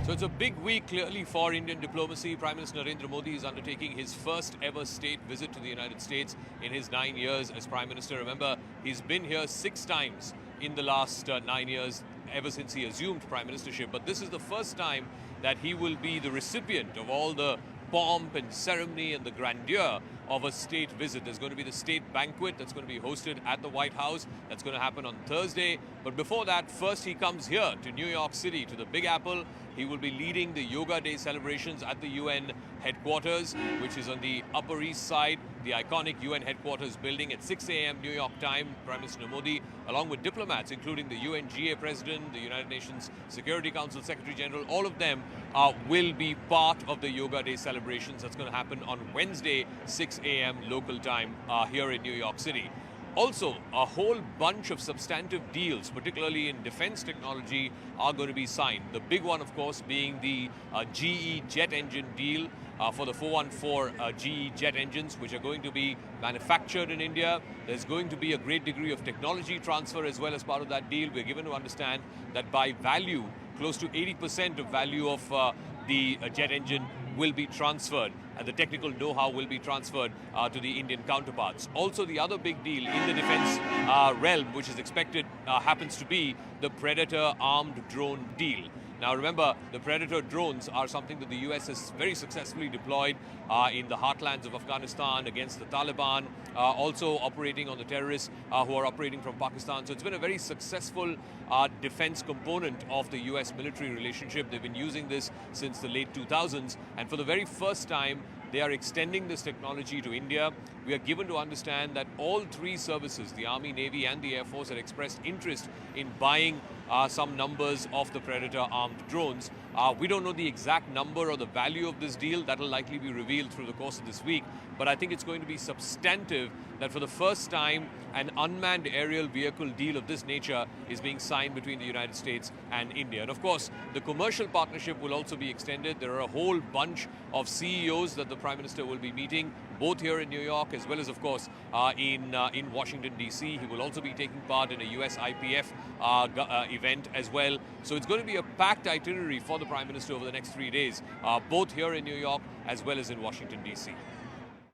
So it's a big week clearly for Indian diplomacy. Prime Minister Narendra Modi is undertaking his first ever state visit to the United States in his 9 years as Prime Minister. Remember, he's been here 6 times in the last 9 years ever since he assumed prime ministership. But this is the first time that he will be the recipient of all the pomp and ceremony and the grandeur of a state visit. There's going to be the state banquet that's going to be hosted at the White House. That's going to happen on Thursday. But before that, first he comes here to New York City, to the Big Apple. He will be leading the Yoga Day celebrations at the UN headquarters, which is on the Upper East Side, the iconic UN headquarters building at 6 a.m. New York time. Prime Minister Modi, along with diplomats, including the UNGA President, the United Nations Security Council Secretary General, all of them will be part of the Yoga Day celebrations. That's going to happen on Wednesday, 6 a.m. local time here in New York City. Also, a whole bunch of substantive deals, particularly in defense technology, are going to be signed. The big one, of course, being the GE jet engine deal for the 414 GE jet engines, which are going to be manufactured in India. There's going to be a great degree of technology transfer as well as part of that deal. We're given to understand that by value, close to 80% of value of the jet engine will be transferred, and the technical know-how will be transferred to the Indian counterparts. Also, the other big deal in the defense realm, which is expected, happens to be the Predator armed drone deal. Now remember, the Predator drones are something that the US has very successfully deployed in the heartlands of Afghanistan against the Taliban, also operating on the terrorists who are operating from Pakistan. So it's been a very successful defense component of the US military relationship. They've been using this since the late 2000s, and for the very first time, they are extending this technology to India. We are given to understand that all 3 services, the Army, Navy and the Air Force, had expressed interest in buying some numbers of the Predator armed drones. We don't know the exact number or the value of this deal. That will likely be revealed through the course of this week. But I think it's going to be substantive that for the first time, an unmanned aerial vehicle deal of this nature is being signed between the United States and India. And of course, the commercial partnership will also be extended. There are a whole bunch of CEOs that the Prime Minister will be meeting, both here in New York as well as, of course, in Washington, D.C. He will also be taking part in a US IPF event as well. So it's going to be a packed itinerary for the Prime Minister over the next 3 days, both here in New York as well as in Washington, D.C.